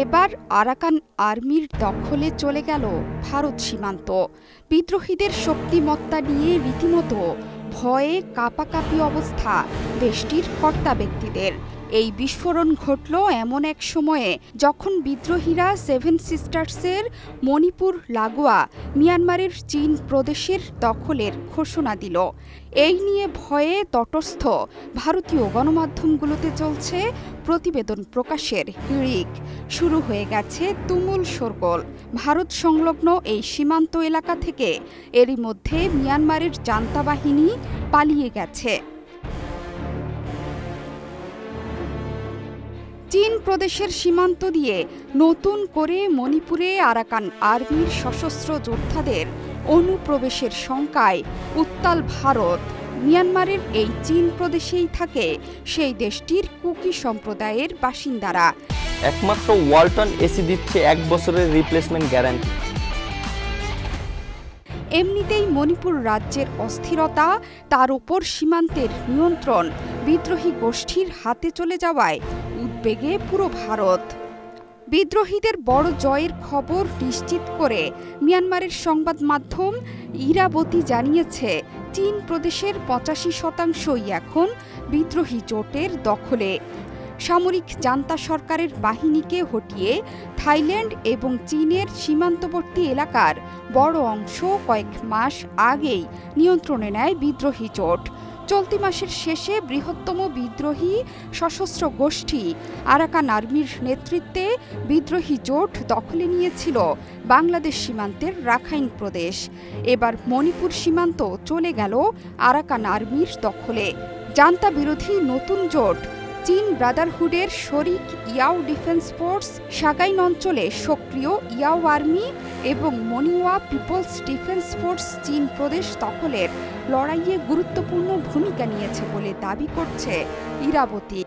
এবার আরাকান আর্মির দখলে চলে গেল ভারত সীমান্ত। বিদ্রোহীদের শক্তিমত্তা নিয়ে রীতিমতো ভয়ে কাঁপাকাঁপি অবস্থা দেশটির কর্তা ব্যক্তিদের। এই বিস্ফোরণ ঘটল এমন এক সময়ে যখন বিদ্রোহীরা সেভেন সিস্টার্সের মণিপুর লাগোয়া মিয়ানমারের চীন প্রদেশের দখলের ঘোষণা দিল। এই নিয়ে ভয়ে তটস্থ ভারতীয় গণমাধ্যমগুলোতে চলছে প্রতিবেদন প্রকাশের হিড়িক। শুরু হয়ে গেছে তুমুল শোরগোল। ভারত সংলগ্ন এই সীমান্ত এলাকা থেকে এরই মধ্যে মিয়ানমারের জান্তা বাহিনী পালিয়ে গেছে। চীন প্রদেশের সীমান্ত দিয়ে নতুন করে মণিপুরে আরাকান আর্মির সশস্ত্র যোদ্ধাদের অনুপ্রবেশের শঙ্কায় উত্তাল ভারত। মিয়ানমারের এই চীন প্রদেশেই থাকে সেই দেশটির কুকি সম্প্রদায়ের বাসিন্দারা। একমাত্র ওয়ালটন এসি দিচ্ছে 1 বছরের রিপ্লেসমেন্ট গ্যারান্টি। এমনিতেই মণিপুর রাজ্যের অস্থিরতা, তার উপর সীমান্তের নিয়ন্ত্রণ বিদ্রোহী গোষ্ঠীর হাতে চলে যাওয়ায় উদ্বেগে পুরো ভারত। বিদ্রোহীদের বড় জয়ের খবর নিশ্চিত করে মিয়ানমারের সংবাদ মাধ্যম ইরাবতী জানিয়েছে, চীন প্রদেশের 85% এখন বিদ্রোহী জোটের দখলে। সামরিক জান্তা সরকারের বাহিনীকে হটিয়ে থাইল্যান্ড এবং চীনের সীমান্তবর্তী এলাকার বড় অংশ কয়েক মাস আগেই নিয়ন্ত্রণে নেয় বিদ্রোহী জোট। চলতি মাসের শেষে বৃহত্তম বিদ্রোহী সশস্ত্র গোষ্ঠী আরাকান আর্মির নেতৃত্বে বিদ্রোহী জোট দখলে নিয়েছিল বাংলাদেশ সীমান্তের রাখাইন প্রদেশ। এবার মণিপুর সীমান্ত চলে গেল আরাকান আর্মির দখলে। জান্তা বিরোধী নতুন জোট চীন ব্রাদারহুডের শরিক ইয়াও ডিফেন্স ফোর্স সাগাইন অঞ্চলে সক্রিয় ইয়াও আর্মি এবং মনিওয়া পিপলস ডিফেন্স ফোর্স চীন প্রদেশ দখলের লড়াইয়ে গুরুত্বপূর্ণ ভূমিকা নিয়েছে বলে দাবি করছে ইরাবতী।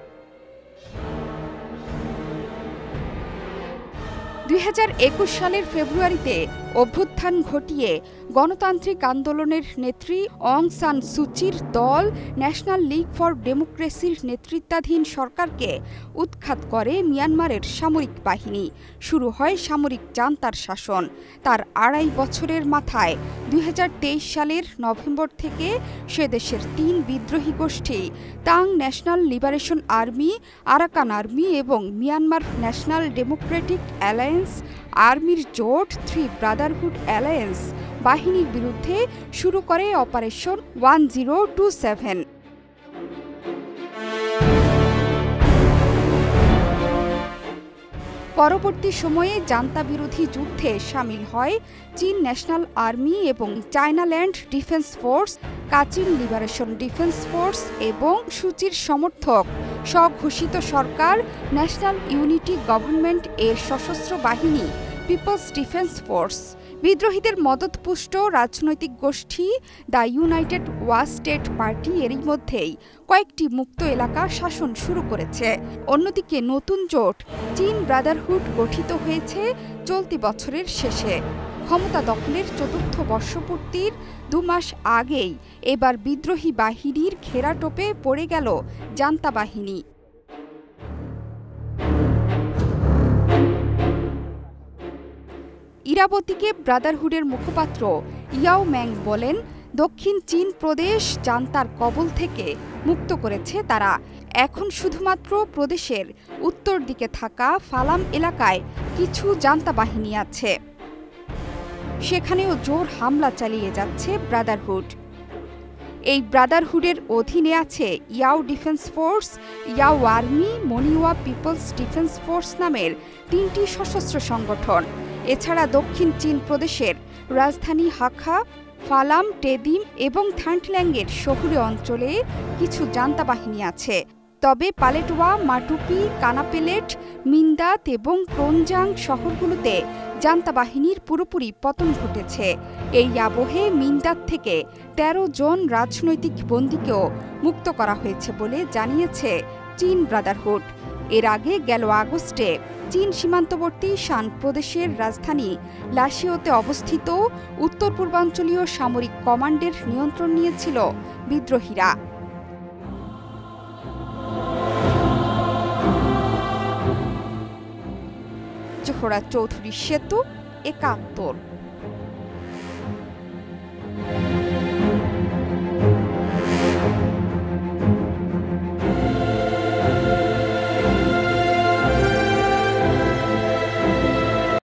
2021 সালের ফেব্রুয়ারিতে অভ্যুত্থান ঘটিয়ে গণতান্ত্রিক আন্দোলনের নেত্রী অং সান সুচির দল ন্যাশনাল লীগ ফর ডেমোক্রেসির নেতৃত্বাধীন সরকারকে উৎখাত করে মিয়ানমারের সামরিক বাহিনী। শুরু হয় সামরিক জান্তার শাসন। তার 2.5 বছরের মাথায় 2023 সালের নভেম্বর থেকে সে দেশের 3 বিদ্রোহী গোষ্ঠী Ta'ang national liberation army, Arakan army এবং মিয়ানমার ন্যাশনাল ডেমোক্রেটিক অ্যালায়েন্স আর্মির জোট 3 ব্রাদারহুড অ্যালায়েন্স বাহিনীর বিরুদ্ধে শুরু করে অপারেশন 1027। পরবর্তী সময়ে জান্তা বিরোধী যুদ্ধে সামিল হয় চীন ন্যাশনাল আর্মি এবং Chinland defence force, Kachin liberation defence force এবং সুচির সমর্থক স্বঘোষিত সরকার ন্যাশনাল ইউনিটি গভর্নমেন্ট এর সশস্ত্র বাহিনী পিপলস ডিফেন্স ফোর্স। বিদ্রোহীদের মদতপুষ্ট রাজনৈতিক গোষ্ঠী দ্য ইউনাইটেড ওয়া স্টেট পার্টি এরই মধ্যেই কয়েকটি মুক্ত এলাকা শাসন শুরু করেছে। অন্যদিকে নতুন জোট চীন ব্রাদারহুড গঠিত হয়েছে চলতি বছরের শেষে। ক্ষমতা দখলের 4র্থ বর্ষপূর্তির 2 মাস আগেই এবার বিদ্রোহী বাহিনীর ঘেরাটোপে পড়ে গেল জান্তা বাহিনী। ইরাবতীকে ব্রাদারহুডের মুখপাত্র ইয়াও ম্যাং বলেন, দক্ষিণ চীন প্রদেশ জান্তার কবল থেকে মুক্ত করেছে তারা। এখন শুধুমাত্র প্রদেশের উত্তর দিকে থাকা ফালাম এলাকায় কিছু জান্তা বাহিনী আছে। সেখানেও জোর হামলা চালিয়ে যাচ্ছে ব্রাদারহুড। এই ব্রাদারহুডের অধীনে আছে ইয়াও ডিফেন্স ফোর্স, ইয়াও আর্মি, মনিওয়া পিপলস ডিফেন্স ফোর্স নামের 3টি সশস্ত্র সংগঠন। এছাড়া দক্ষিণ চীন প্রদেশের রাজধানী হাখা, ফালাম, টেদিম এবং থান্টল্যাঙ্গের শহুরে অঞ্চলে কিছু জান্তা বাহিনী আছে। তবে পালেটওয়া, মাটুপি, কানাপেলেট, মিন্দাত এবং ক্রোনজাং শহরগুলোতে জান্তা বাহিনীর পুরোপুরি পতন ঘটেছে। এই আবহে মিন্দাত থেকে 13 জন রাজনৈতিক বন্দীকেও মুক্ত করা হয়েছে বলে জানিয়েছে চীন ব্রাদারহুড। এর আগে গেল আগস্টে চীন সীমান্তবর্তী শান প্রদেশের রাজধানী লাসিওতে অবস্থিত উত্তর পূর্বাঞ্চলীয় সামরিক কমান্ডের নিয়ন্ত্রণ নিয়েছিল বিদ্রোহীরা। জোহরা চৌধুরী সেতু, ৭১।